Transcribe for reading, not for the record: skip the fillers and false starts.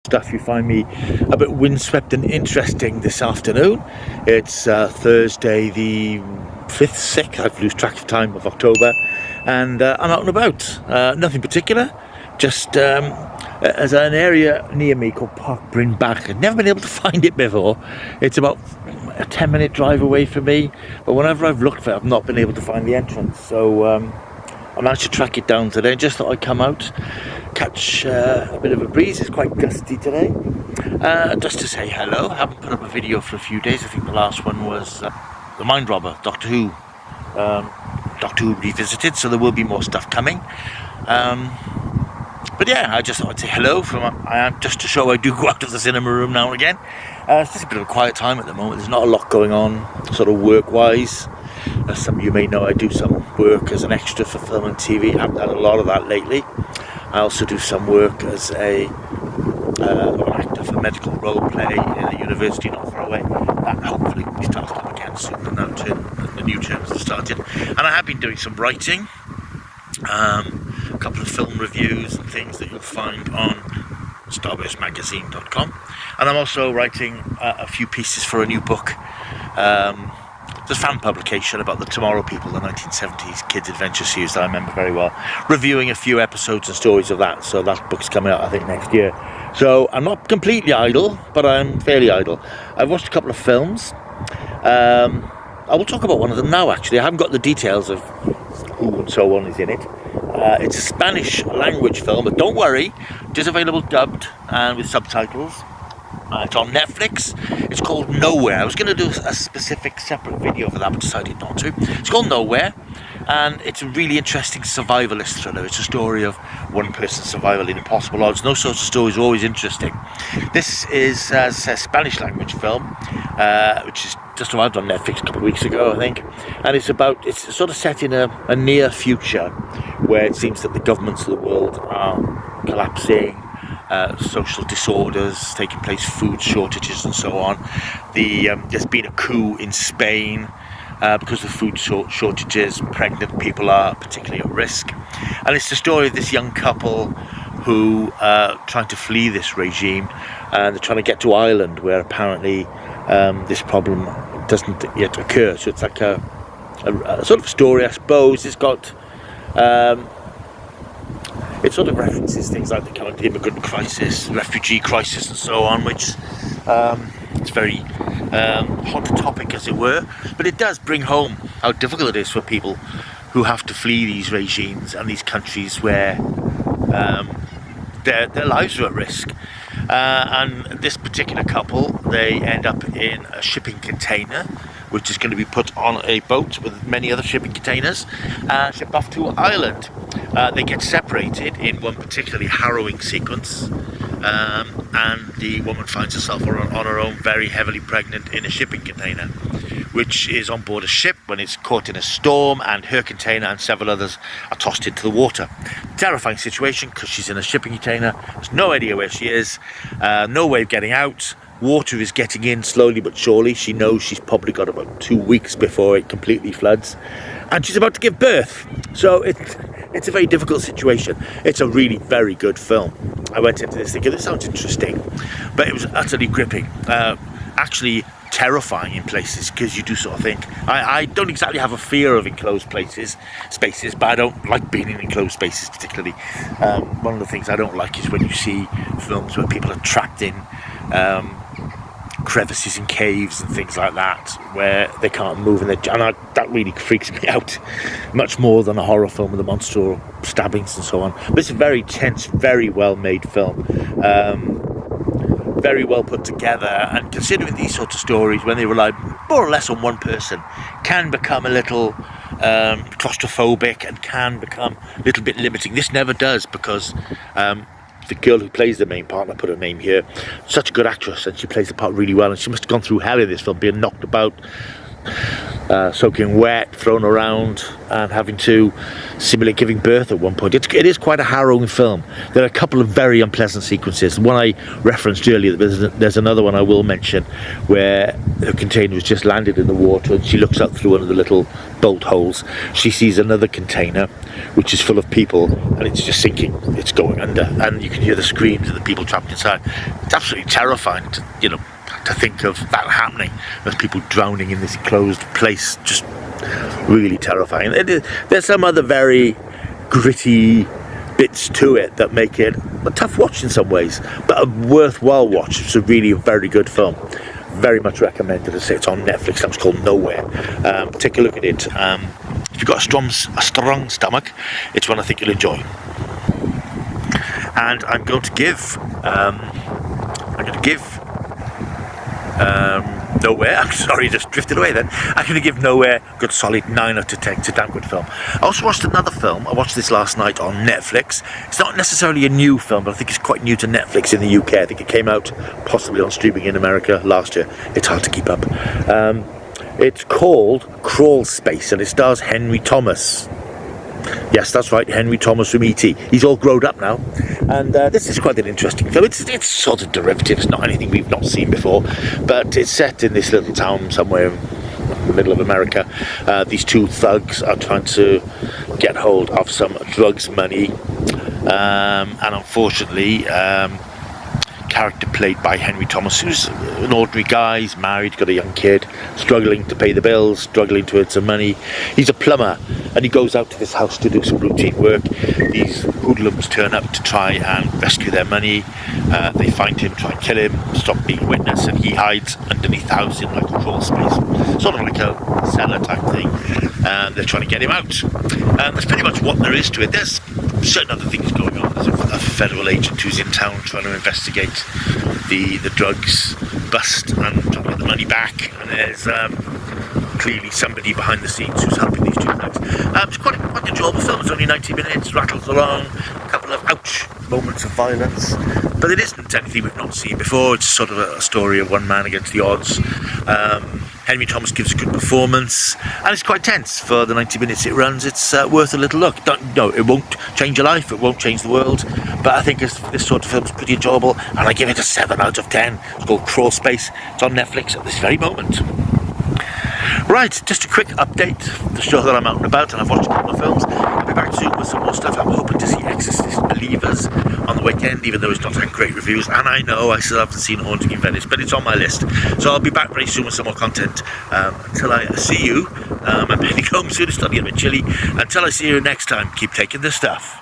stuff. You find me a bit windswept and interesting this afternoon. It's Thursday the 5th, 6th, I've lost track of time, of October, and I'm out and about. Nothing particular, just there's an area near me called Park Brisk. I've never been able to find it before. It's about a 10-minute drive away from me, but whenever I've looked for it, I've not been able to find the entrance. So I managed to track it down today. Just thought I'd come out, catch a bit of a breeze. It's quite gusty today. Just to say hello. I haven't put up a video for a few days. I think the last one was The Mind Robber, Doctor Who. Doctor Who revisited, so there will be more stuff coming. But yeah, I just thought I'd say hello just to show I do go out of the cinema room now and again. It's just a bit of a quiet time at the moment. There's not a lot going on, sort of work-wise. As some of you may know, I do some work as an extra for film and TV. I haven't done a lot of that lately. I also do some work as an actor for medical role play in a university not far away. That hopefully will be starting up again soon, and the new terms have started. And I have been doing some writing, a couple of film reviews and things that you'll find on starburstmagazine.com. And I'm also writing a few pieces for a new book. It's a fan publication about the Tomorrow People, the 1970s kids adventure series that I remember very well. Reviewing a few episodes and stories of that. So that book's coming out, I think, next year. So I'm not completely idle, but I'm fairly idle. I've watched a couple of films. I will talk about one of them now, actually. I haven't got the details of who and so on is in it. It's a Spanish language film, but don't worry, it is available dubbed and with subtitles. It's on Netflix. It's called Nowhere. I was going to do a specific separate video for that, but decided not to. It's called Nowhere, and it's a really interesting survivalist thriller. It's a story of one person's survival in impossible odds. Those sorts of stories are always interesting. This is a Spanish language film, which is just arrived on Netflix a couple of weeks ago, I think. And it's sort of set in a near future where it seems that the governments of the world are collapsing. Social disorders taking place, food shortages and so on. There's been a coup in Spain because of food shortages. Pregnant people are particularly at risk, and it's the story of this young couple who are trying to flee this regime, and they're trying to get to Ireland, where apparently this problem doesn't yet occur. So it's like a sort of story, I suppose. It's got it sort of references things like the current immigrant crisis, refugee crisis and so on, which it's very hot topic, as it were. But it does bring home how difficult it is for people who have to flee these regimes and these countries where their lives are at risk. And this particular couple, they end up in a shipping container, which is going to be put on a boat with many other shipping containers, shipped off to Ireland. They get separated in one particularly harrowing sequence, and the woman finds herself on her own, very heavily pregnant, in a shipping container, which is on board a ship when it's caught in a storm, and her container and several others are tossed into the water. Terrifying situation, because she's in a shipping container, has no idea where she is, no way of getting out. Water is getting in slowly but surely. She knows she's probably got about 2 weeks before it completely floods, and she's about to give birth. So it's a very difficult situation. It's a really very good film. I went into this thinking, this sounds interesting, but it was utterly gripping. Actually terrifying in places, because you do sort of think, I don't exactly have a fear of enclosed spaces, but I don't like being in enclosed spaces particularly. One of the things I don't like is when you see films where people are trapped in crevices and caves and things like that, where they can't move, and that really freaks me out, much more than a horror film with a monster or stabbings and so on. But it's a very tense, very well made film, very well put together, and considering these sorts of stories, when they rely more or less on one person, can become a little claustrophobic and can become a little bit limiting. This never does, because the girl who plays the main part, I put her name here, such a good actress, and she plays the part really well, and she must have gone through hell in this film, being knocked about soaking wet, thrown around, and having to simulate giving birth at one point. It is quite a harrowing film. There are a couple of very unpleasant sequences. The one I referenced earlier, there's another one I will mention where her container has just landed in the water and she looks out through one of the little bolt holes. She sees another container which is full of people and it's just sinking, it's going under, and you can hear the screams of the people trapped inside. It's absolutely terrifying to think of that happening, with people drowning in this enclosed place. Just really terrifying. There's some other very gritty bits to it that make it a tough watch in some ways, but a worthwhile watch. It's a really very good film. Very much recommended. I say it's on Netflix. It's called Nowhere. Take a look at it. If you've got a strong stomach, it's one I think you'll enjoy. And I'm going to give Nowhere, I'm sorry, just drifted away then. I'm going to give Nowhere a good solid 9 out of 10. It's a damn good film. I also watched another film. I watched this last night on Netflix. It's not necessarily a new film, but I think it's quite new to Netflix in the UK. I think it came out possibly on streaming in America last year. It's hard to keep up. It's called Crawlspace, and it stars Henry Thomas. Yes, that's right, Henry Thomas from E.T. He's all grown up now, and this is quite an interesting film. It's sort of derivative. It's not anything we've not seen before, but it's set in this little town somewhere in the middle of America. These two thugs are trying to get hold of some drugs money, and unfortunately, character played by Henry Thomas, who's an ordinary guy. He's married, got a young kid, struggling to pay the bills, struggling to earn some money. He's a plumber, and he goes out to this house to do some routine work. These hoodlums turn up to try and rescue their money. They find him, try and kill him, stop being a witness, and he hides underneath the house in like a crawl space, sort of like a cellar type thing. They're trying to get him out. That's pretty much what there is to it. There's certain other things going on. There's a federal agent who's in town trying to investigate the drugs bust and trying to get the money back, and there's clearly somebody behind the scenes who's helping these two thugs. It's quite an enjoyable film. It's only 90 minutes, rattles along, a couple of ouch moments of violence, but it isn't anything we've not seen before. It's sort of a story of one man against the odds. Henry Thomas gives a good performance, and it's quite tense for the 90 minutes it runs. It's worth a little look. It won't change your life, it won't change the world, but I think this sort of film is pretty enjoyable, and I give it a 7 out of 10. It's called Crawlspace. It's on Netflix at this very moment. Right, just a quick update to show that I'm out and about and I've watched a couple of films. I'll be back soon with some more stuff. I'm hoping to see Exorcist Believers on the weekend, even though it's not had great reviews, and I know I still haven't seen Haunting in Venice, but it's on my list. So I'll be back very soon with some more content. Until I see you, I'm heading home soon. It's starting to get a bit chilly. Until I see you next time, keep taking the stuff.